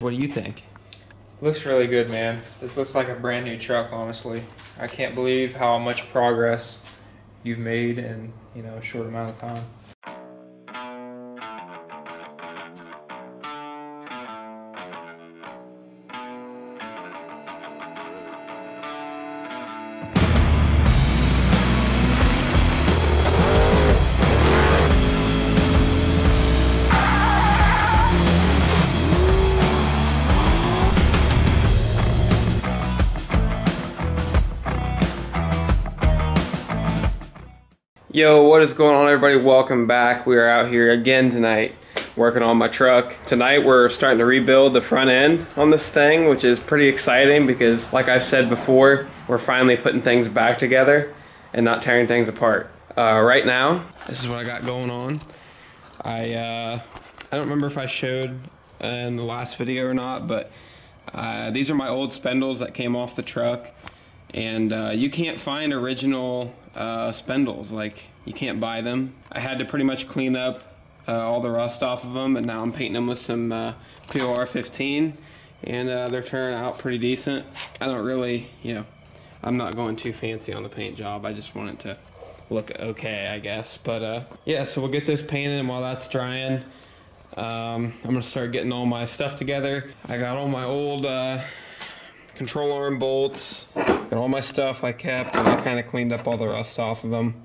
What do you think? Looks really good, man. This looks like a brand new truck, honestly. I can't believe how much progress you've made in, a short amount of time. Yo, what is going on, everybody? Welcome back. We are out here again tonight working on my truck. Tonight we're starting to rebuild the front end on this thing, which is pretty exciting because, like I've said before, we're finally putting things back together and not tearing things apart. Right now, this is what I got going on. I don't remember if I showed in the last video or not, but these are my old spindles that came off the truck. And you can't find original spindles, like you can't buy them. I had to pretty much clean up all the rust off of them, and now I'm painting them with some POR 15, and they're turning out pretty decent. I don't really, I'm not going too fancy on the paint job. I just want it to look okay, I guess. But yeah, so we'll get this painted, and while that's drying, I'm gonna start getting all my stuff together. I got all my old control arm bolts, got all my stuff I kept, and I kind of cleaned up all the rust off of them.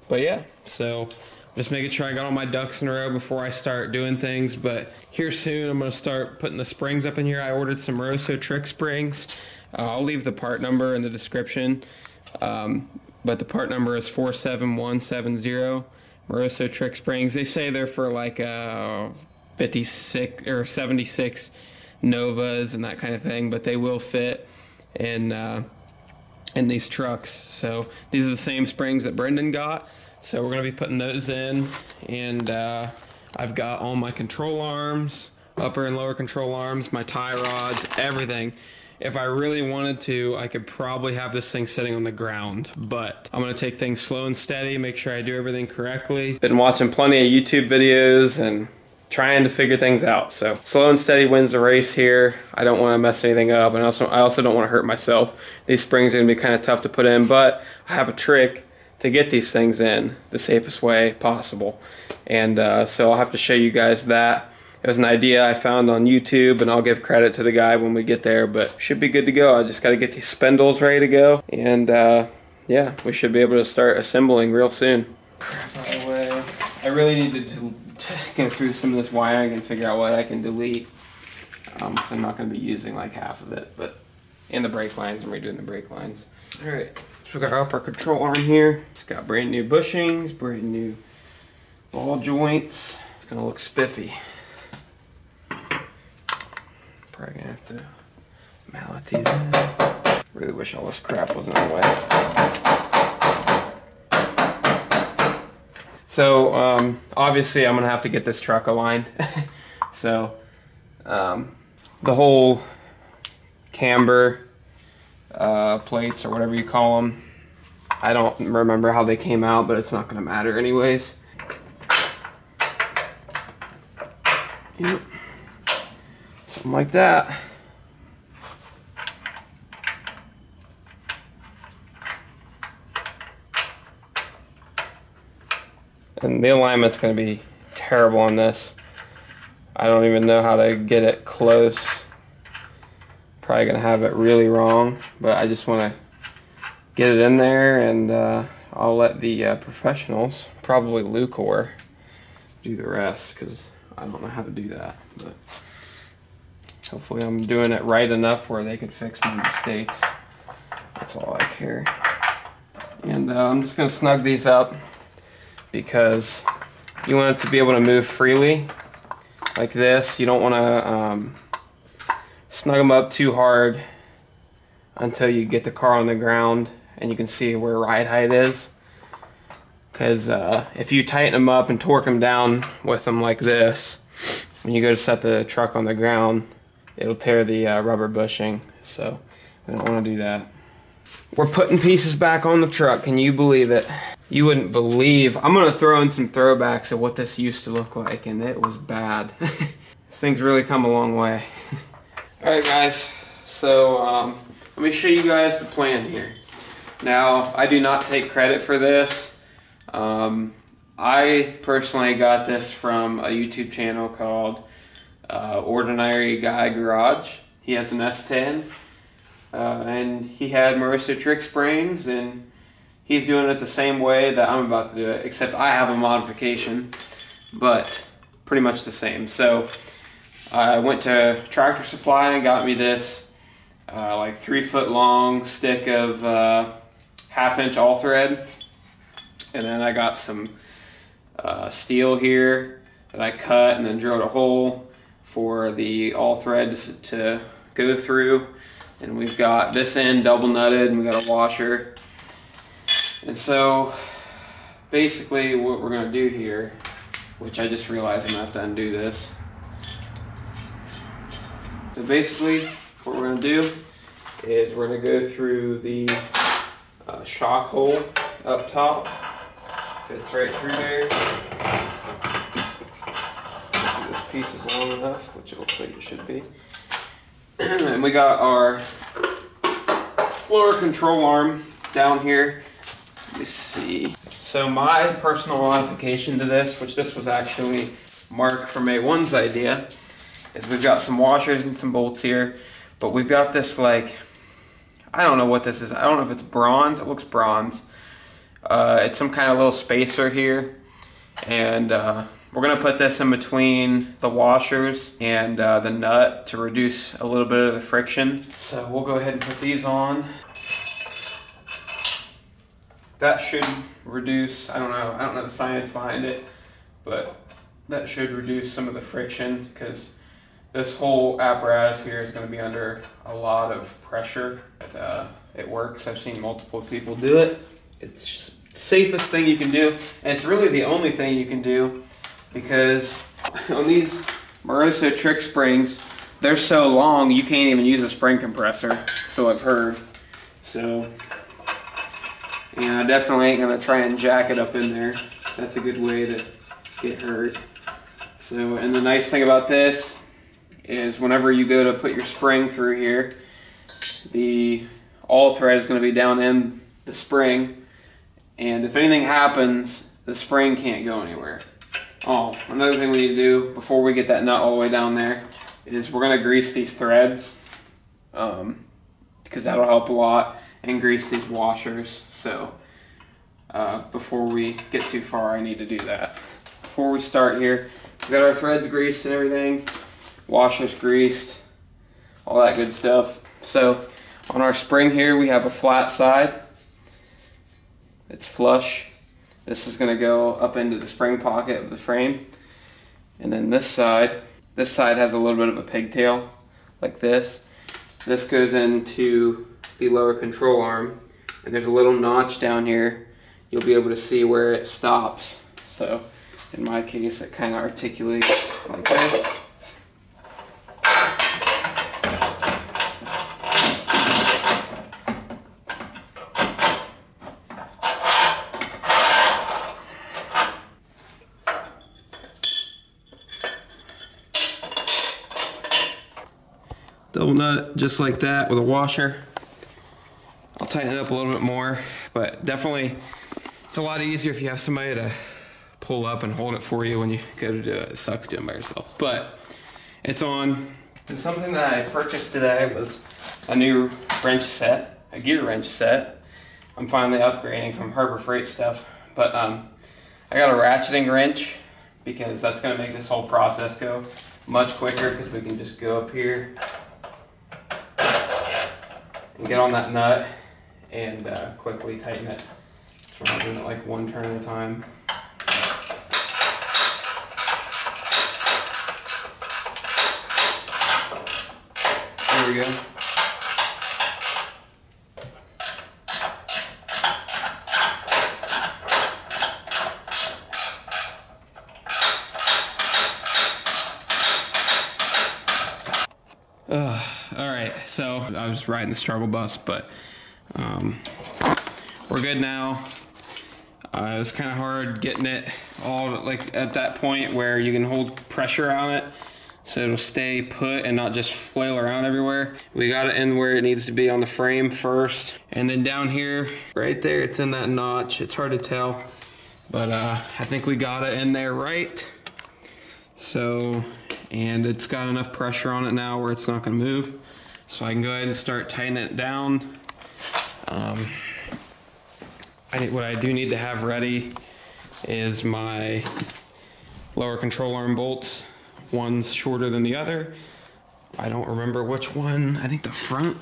But yeah, so just making sure I got all my ducks in a row before I start doing things. But here soon I'm going to start putting the springs up in here. I ordered some Moroso Trick Springs. I'll leave the part number in the description, but the part number is 47170. Moroso Trick Springs. They say they're for like 56 or 76 Novas and that kind of thing, but they will fit in these trucks. So these are the same springs that Brendan got, so we're going to be putting those in. And I've got all my control arms, upper and lower control arms, my tie rods, everything. If I really wanted to, I could probably have this thing sitting on the ground, but I'm going to take things slow and steady, make sure I do everything correctly. Been watching plenty of YouTube videos and trying to figure things out. So slow and steady wins the race here. I don't want to mess anything up, and I also don't want to hurt myself. These springs are going to be kind of tough to put in, but I have a trick to get these things in the safest way possible. And so I'll have to show you guys that. It was an idea I found on YouTube, and I'll give credit to the guy when we get there, but should be good to go. I just got to get these spindles ready to go, and yeah, we should be able to start assembling real soon. By the way, I really needed to go through some of this wiring and figure out what I can delete, because I'm not going to be using like half of it. But in the brake lines, I'm redoing the brake lines. Alright, so we got up our control arm here. It's got brand new bushings, brand new ball joints. It's going to look spiffy. Probably going to have to mallet these in. Really wish all this crap wasn't in the way. So obviously I'm gonna have to get this truck aligned. So the whole camber plates, or whatever you call them, I don't remember how they came out, but it's not gonna matter anyways. Yep. Something like that. And the alignment's going to be terrible on this. I don't even know how to get it close. Probably going to have it really wrong, but I just want to get it in there, and I'll let the professionals, probably Lucor, do the rest, because I don't know how to do that. But hopefully I'm doing it right enough where they can fix my mistakes. That's all I care. And I'm just going to snug these up, because you want it to be able to move freely like this. You don't want to snug them up too hard until you get the car on the ground and you can see where ride height is, because if you tighten them up and torque them down with them like this, when you go to set the truck on the ground, it'll tear the rubber bushing. So we don't want to do that. We're putting pieces back on the truck. Can you believe it? You wouldn't believe. I'm going to throw in some throwbacks of what this used to look like, and it was bad. This thing's really come a long way. Alright guys, so let me show you guys the plan here. Now, I do not take credit for this. I personally got this from a YouTube channel called Ordinary Guy Garage. He has an S10 and he had Moroso Trick Springs, and he's doing it the same way that I'm about to do it, except I have a modification, but pretty much the same. So I went to Tractor Supply and got me this like 3-foot long stick of 1/2 inch all thread, and then I got some steel here that I cut and then drilled a hole for the all thread to go through, and we've got this end double nutted and we got a washer. And so basically what we're going to do here, which I just realized I'm going to have to undo this. So basically what we're going to do is we're going to go through the shock hole up top. Fits right through there. This piece is long enough, which it looks like it should be. And we got our floor control arm down here. Let me see. So my personal modification to this, which this was actually Mark from A1's idea, is we've got some washers and some bolts here, but we've got this, like, I don't know what this is. I don't know if it's bronze. It looks bronze. It's some kind of little spacer here, and we're going to put this in between the washers and the nut to reduce a little bit of the friction. So we'll go ahead and put these on. That should reduce, I don't know the science behind it, but that should reduce some of the friction, because this whole apparatus here is going to be under a lot of pressure. But, it works. I've seen multiple people do it. It's the safest thing you can do, and it's really the only thing you can do, because on these Moroso Trick Springs, they're so long you can't even use a spring compressor, so I've heard. So, yeah, I definitely ain't gonna try and jack it up in there. That's a good way to get hurt. So, and the nice thing about this is whenever you go to put your spring through here, the all thread is going to be down in the spring, and if anything happens, the spring can't go anywhere. Oh, another thing we need to do before we get that nut all the way down there is we're going to grease these threads, because that'll help a lot, and grease these washers. So before we get too far, I need to do that. Before we start here, we got our threads greased and everything, washers greased, all that good stuff. So on our spring here, we have a flat side. It's flush. This is going to go up into the spring pocket of the frame. And then this side has a little bit of a pigtail, like this. This goes into the lower control arm, and there's a little notch down here. You'll be able to see where it stops. So in my case, it kind of articulates like this. Double nut just like that with a washer. I'll tighten it up a little bit more, but definitely it's a lot easier if you have somebody to pull up and hold it for you when you go to do it. It sucks doing it by yourself, but it's on. And something that I purchased today was a new wrench set, a gear wrench set. I'm finally upgrading from Harbor Freight stuff, but I got a ratcheting wrench because that's going to make this whole process go much quicker, because we can just go up here and get on that nut and quickly tighten it. So we're not doing it like one turn at a time. There we go. Alright, so I was riding the struggle bus, but we're good now. It was kind of hard getting it all like at that point where you can hold pressure on it. so it'll stay put and not just flail around everywhere. We got it in where it needs to be on the frame first. And then down here, right there, it's in that notch. It's hard to tell, but I think we got it in there right. So, and it's got enough pressure on it now where it's not gonna move. So I can go ahead and start tightening it down. What I do need to have ready is my lower control arm bolts. One's shorter than the other. I don't remember which one. I think the front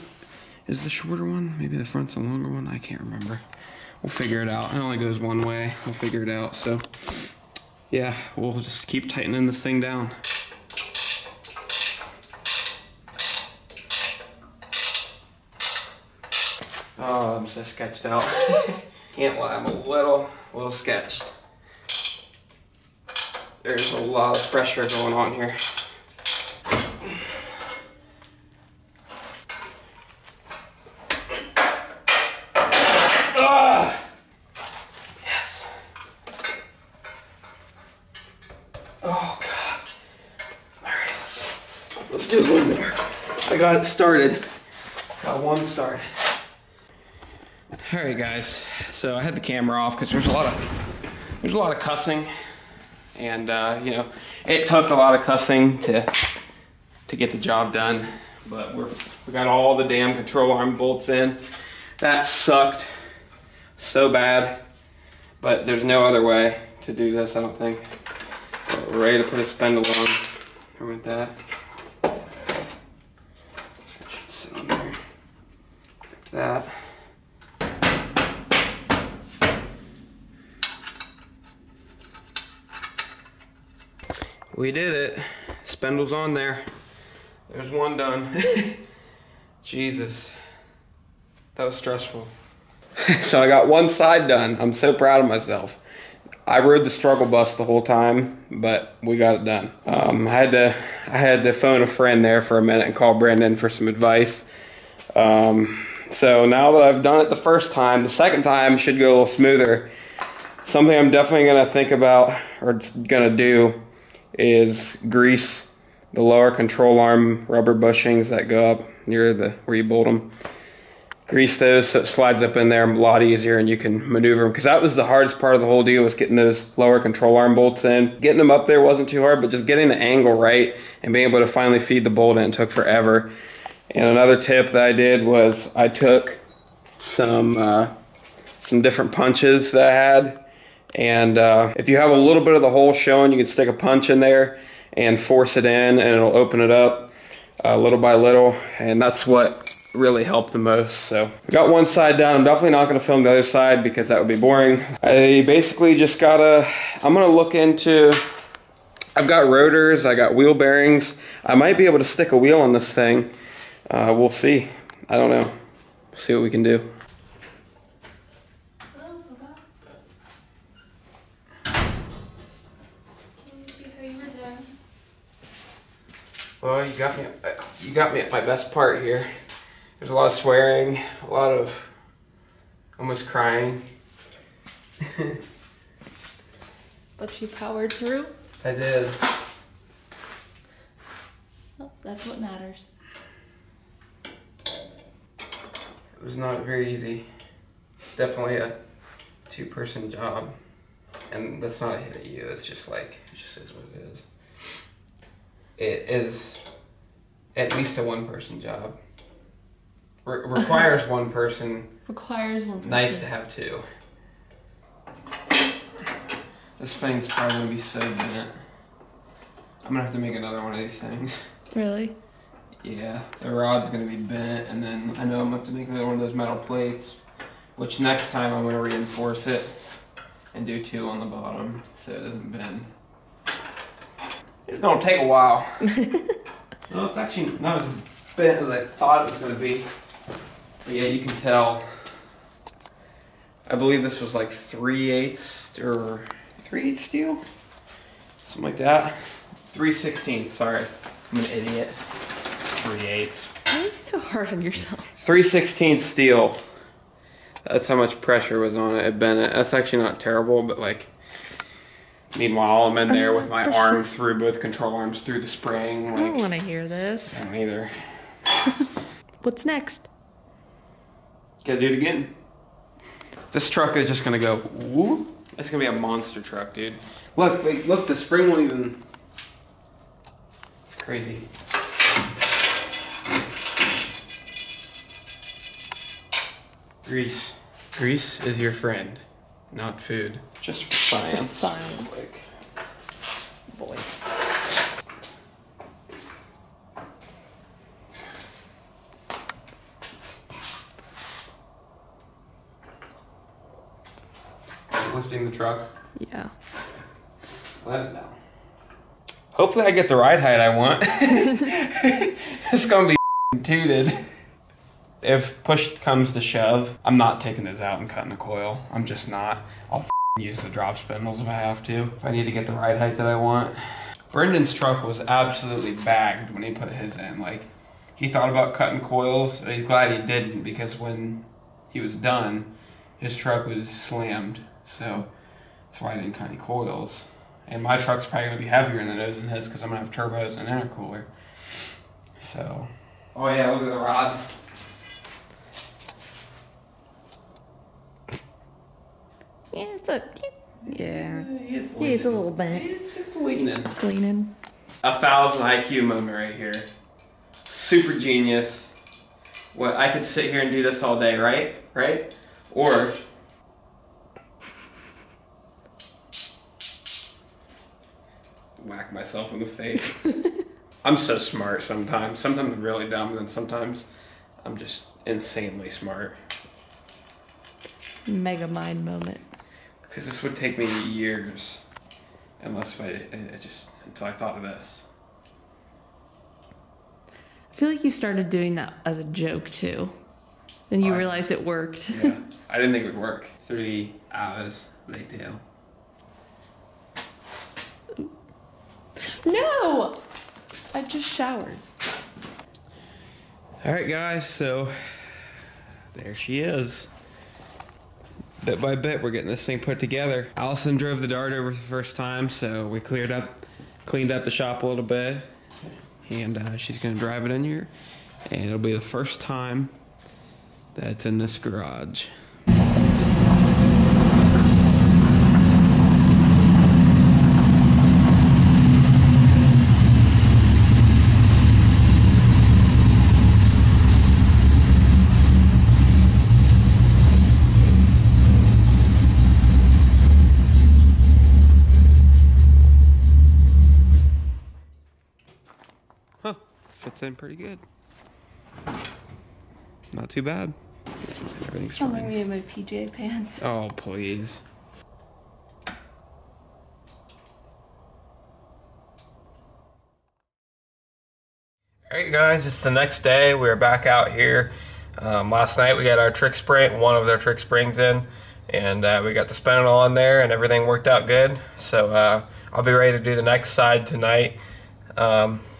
is the shorter one. Maybe the front's the longer one. I can't remember. We'll figure it out. It only goes one way. We'll figure it out. So yeah, we'll just keep tightening this thing down. Oh, I'm so sketched out. Can't lie, I'm a little sketched. There's a lot of pressure going on here. Ah! Yes. Oh God. All right, let's do one more. I got it started. Got one started. All right, guys. So I had the camera off because there's a lot of cussing. And you know, it took a lot of cussing to get the job done, but we got all the damn control arm bolts in. That sucked so bad, but there's no other way to do this, I don't think. So we're ready to put a spindle on. Or with that, should sit on there like that. We did it. Spindle's on there. There's one done. Jesus. That was stressful. So I got one side done. I'm so proud of myself. I rode the struggle bus the whole time, but we got it done. I had to phone a friend there for a minute and call Brandon for some advice. So now that I've done it the first time, the second time should go a little smoother. Something I'm definitely gonna think about or gonna do is grease the lower control arm rubber bushings that go up near where you bolt them. Grease those so it slides up in there a lot easier and you can maneuver them, because that was the hardest part of the whole deal, was getting those lower control arm bolts in. Getting them up there wasn't too hard, but just getting the angle right and being able to finally feed the bolt in took forever. And another tip that I did was I took some different punches that I had. And if you have a little bit of the hole showing, you can stick a punch in there and force it in, and it'll open it up little by little. And that's what really helped the most. So we got one side done. I'm definitely not going to film the other side because that would be boring. I basically just gotta, I'm going to look into, I've got rotors, I got wheel bearings. I might be able to stick a wheel on this thing. We'll see. I don't know. We'll see what we can do. Well, you got me at my best part here. There's a lot of swearing, a lot of almost crying. But you powered through? I did. Well, that's what matters. It was not very easy. It's definitely a two-person job. And that's not a hit at you, it's just like, it just is what it is. It is at least a one-person job. Requires one person. Requires one person. Nice to have two. This thing's probably gonna be so bent. I'm gonna have to make another one of these things. Really? Yeah, the rod's gonna be bent, and then I know I'm gonna have to make another one of those metal plates, which next time I'm gonna reinforce it and do two on the bottom so it doesn't bend. It's gonna take a while. Well, it's actually not as bent as I thought it was gonna be. But yeah, you can tell. I believe this was like 3/8 or 3/8 steel? Something like that. 3/16, sorry. I'm an idiot. 3/8. Why are you so hard on yourself? 3/16 steel. That's how much pressure was on it. It bent it. That's actually not terrible, but like, Meanwhile, I'm in there with my arm through both control arms through the spring. I don't want to hear this. I don't either. What's next? Gotta do it again. This truck is just gonna go whoop. It's gonna be a monster truck, dude. Look, wait, look, the spring won't even. It's crazy. Grease. Grease is your friend, not food. Just for science. Just science. Like. Boy. Lifting the truck. Yeah. Let it down. Hopefully I get the ride height I want. It's gonna be tooted. If push comes to shove, I'm not taking those out and cutting a coil. I'm just not. I'll use the drop spindles if I have to. If I need to get the ride height that I want. Brendan's truck was absolutely bagged when he put his in. Like, he thought about cutting coils, and he's glad he didn't, because when he was done, his truck was slammed. So that's why I didn't cut any coils. And my truck's probably gonna be heavier in the nose than his because I'm gonna have turbos and intercooler. So. Oh yeah, look at the rod. Yeah, it's a. Yeah. It's a little bent. It's leaning. Leaning. 1,000 IQ moment right here. Super genius. What, I could sit here and do this all day, right? Right? Or whack myself in the face. I'm so smart sometimes. Sometimes I'm really dumb, and then sometimes I'm just insanely smart. Mega mind moment. Because this would take me years, unless until I thought of this. I feel like you started doing that as a joke too. And you realized it worked. Yeah, I didn't think it would work. 3 hours later. No! I just showered. Alright guys, so there she is. Bit by bit, we're getting this thing put together. Allison drove the Dart over the first time, so we cleaned up the shop a little bit. And she's gonna drive it in here. And it'll be the first time that it's in this garage. Fits in pretty good. Not too bad. Everything's I'm fine. me in my PJ pants. Oh, please. Alright guys, it's the next day. We're back out here. Last night we got our trick spring, one of their trick springs in, and we got the spindle on there and everything worked out good. So I'll be ready to do the next side tonight.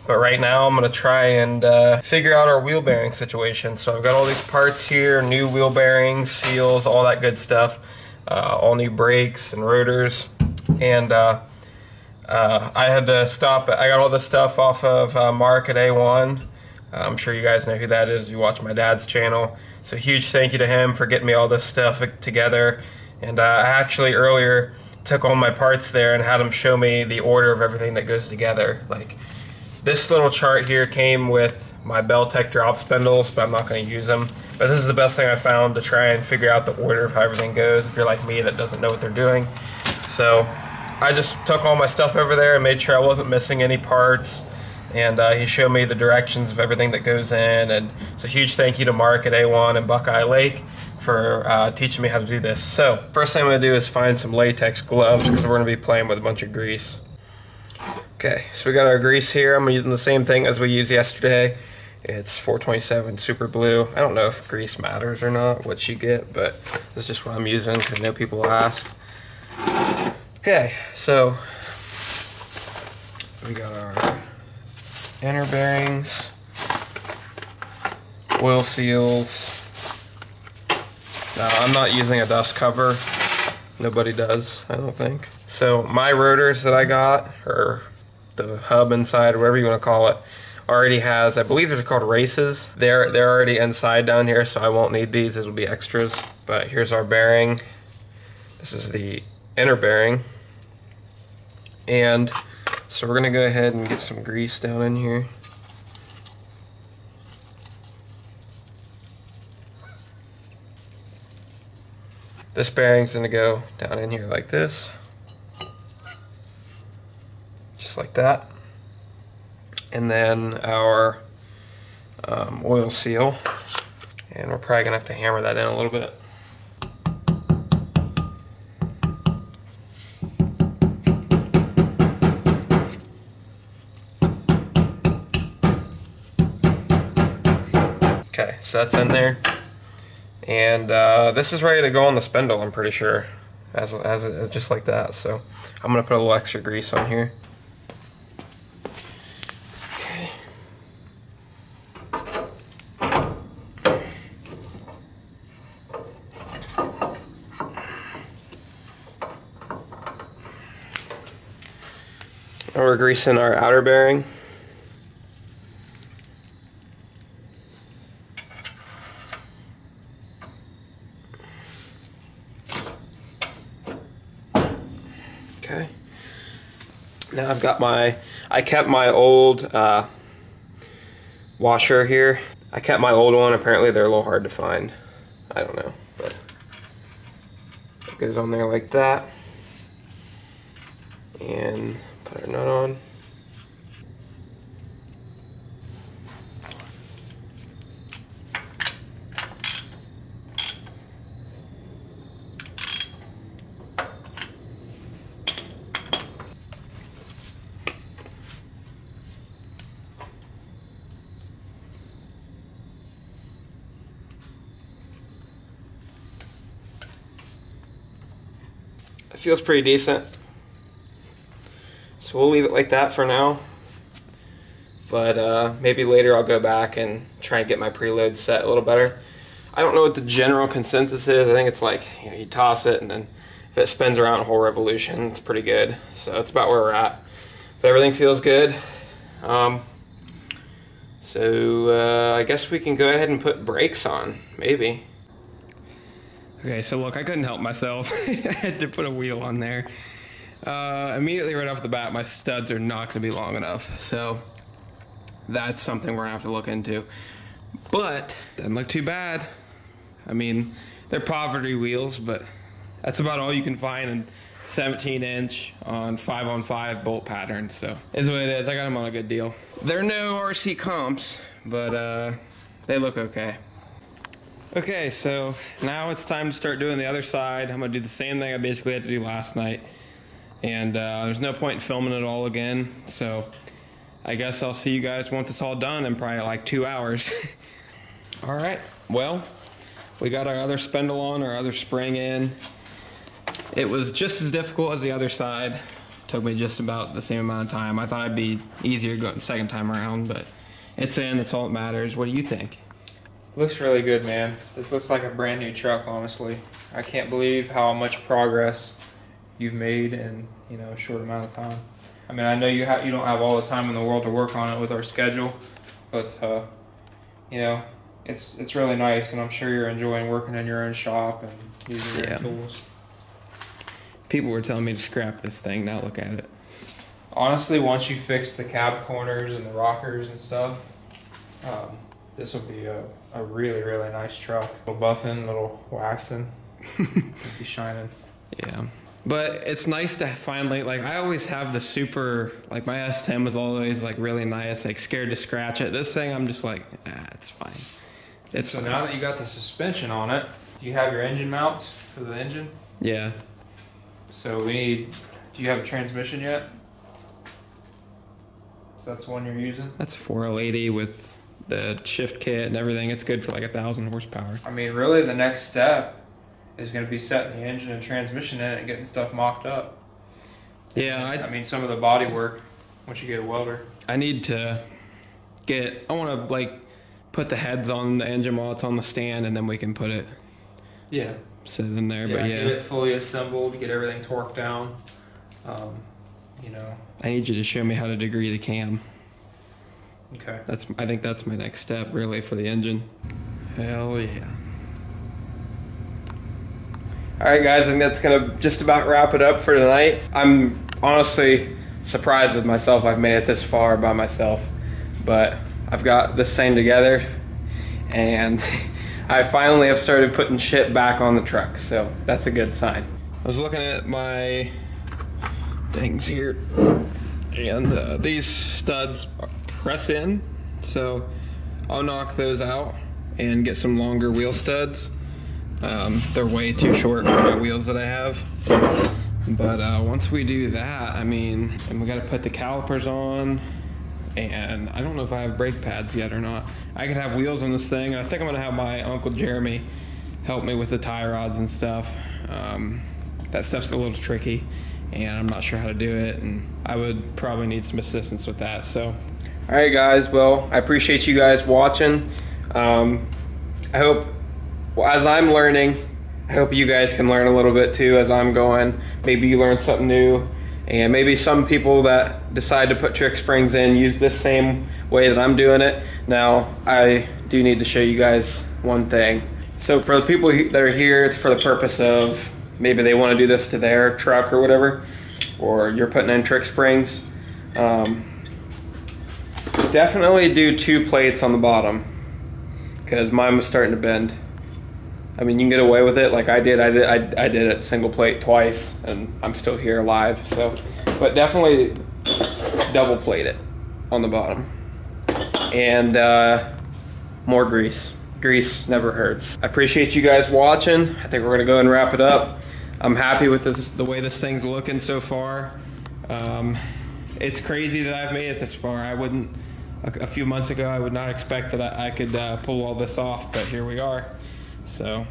But right now I'm going to try and figure out our wheel bearing situation. So I've got all these parts here, new wheel bearings, seals, all that good stuff. All new brakes and rotors. And I had to stop. I got all this stuff off of Mark at A1. I'm sure you guys know who that is if you watch my dad's channel. So huge thank you to him for getting me all this stuff together. And I actually earlier took all my parts there and had him show me the order of everything that goes together. Like, this little chart here came with my Beltec drop spindles, but I'm not going to use them. But this is the best thing I found to try and figure out the order of how everything goes if you're like me that doesn't know what they're doing. So I just took all my stuff over there and made sure I wasn't missing any parts. And he showed me the directions of everything that goes in. And so huge thank you to Mark at A1 and Buckeye Lake for teaching me how to do this. So first thing I'm going to do is find some latex gloves because we're going to be playing with a bunch of grease. Okay, so we got our grease here. I'm using the same thing as we used yesterday. It's 427 super blue. I don't know if grease matters or not, what you get, but this is just what I'm using because I know people will ask. Okay, so we got our inner bearings, oil seals. Now, I'm not using a dust cover. Nobody does, I don't think. So my rotors that I got, or the hub inside, whatever you want to call it, already has, I believe they're called races. They're already inside down here, so I won't need these. These will be extras. But here's our bearing. This is the inner bearing. And so we're gonna go ahead and get some grease down in here. This bearing's gonna go down in here like this. Just like that. And then our oil seal. And we're probably gonna have to hammer that in a little bit. Okay, so that's in there. And this is ready to go on the spindle, I'm pretty sure, just like that. So I'm gonna put a little extra grease on here. Okay. Now we're greasing our outer bearing. Okay. Now I've got I kept my old washer here. I kept my old one. Apparently they're a little hard to find. I don't know, but it goes on there like that. And put our nut on. It feels pretty decent. So we'll leave it like that for now. But maybe later I'll go back and try and get my preload set a little better. I don't know what the general consensus is. I think it's like, you know, you toss it and then if it spins around a whole revolution, it's pretty good. So that's about where we're at. But everything feels good. I guess we can go ahead and put brakes on, maybe. Okay, so look, I couldn't help myself. I had to put a wheel on there. Immediately right off the bat, my studs are not going to be long enough. So that's something we're going to have to look into. But doesn't look too bad. I mean, they're poverty wheels, but that's about all you can find in 17-inch on 5-on-5 bolt patterns. So is what it is. I got them on a good deal. They're no RC comps, but they look okay. Okay, so now it's time to start doing the other side. I'm gonna do the same thing I basically had to do last night. And there's no point in filming it all again. So I guess I'll see you guys once it's all done in probably like 2 hours. All right, well, we got our other spindle on, our other spring in. It was just as difficult as the other side. Took me just about the same amount of time. I thought it'd be easier going the second time around, but it's in, that's all that matters. What do you think? Looks really good, man. This looks like a brand new truck, honestly. I can't believe how much progress you've made in, you know, a short amount of time. I mean, I know you don't have all the time in the world to work on it with our schedule, but you know, it's really nice, and I'm sure you're enjoying working in your own shop and using your own tools. People were telling me to scrap this thing. Now look at it. Honestly, once you fix the cab corners and the rockers and stuff, this will be a really, really nice truck. Little buffing, little waxing, be shining. Yeah, but it's nice to finally, like, I always have the super, like my S10 was always like really nice, like scared to scratch it. This thing, I'm just like, it's fine. It's so fine. Now that you got the suspension on it, do you have your engine mounts for the engine? Yeah. So do you have a transmission yet? So that's the one you're using? That's a 4L80 with the shift kit and everything. It's good for like 1,000 horsepower. I mean, really the next step is going to be setting the engine and transmission in it and getting stuff mocked up. Yeah, I mean, some of the body work once you get a welder. I need to I want to like put the heads on the engine while it's on the stand, and then we can put it, yeah, sit in there. Yeah, but yeah, get it fully assembled, get everything torqued down. You know. I need you to show me how to degree the cam. Okay. I think that's my next step, really, for the engine. Hell yeah. All right, guys, I think that's gonna just about wrap it up for tonight. I'm honestly surprised with myself. I've made it this far by myself, but I've got this thing together, and I finally have started putting shit back on the truck, so that's a good sign. I was looking at my things here, and these studs press in, so I'll knock those out and get some longer wheel studs. They're way too short for my wheels that I have, but once we do that, I mean, and we got to put the calipers on, and I don't know if I have brake pads yet or not. I could have wheels on this thing, and I think I'm gonna have my Uncle Jeremy help me with the tie rods and stuff. That stuff's a little tricky, and I'm not sure how to do it, and I would probably need some assistance with that. So, all right, guys. Well, I appreciate you guys watching. I hope, as I'm learning, I hope you guys can learn a little bit too as I'm going. Maybe you learn something new, and maybe some people that decide to put trick springs in use this same way that I'm doing it. Now, I do need to show you guys one thing. So for the people that are here for the purpose of maybe they want to do this to their truck or whatever, or you're putting in trick springs, definitely do 2 plates on the bottom, because mine was starting to bend. I mean, you can get away with it like I did. I did it single plate twice, and I'm still here alive. So, but definitely double plate it on the bottom, and more grease. Grease never hurts. I appreciate you guys watching. I think we're gonna go and wrap it up. I'm happy with the way this thing's looking so far. It's crazy that I've made it this far. I wouldn't, a few months ago, I would not expect that I could pull all this off, but here we are. So,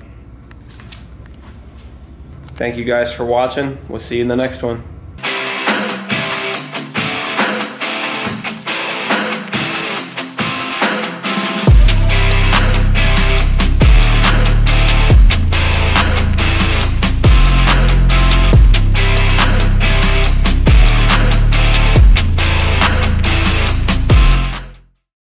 thank you guys for watching. We'll see you in the next one.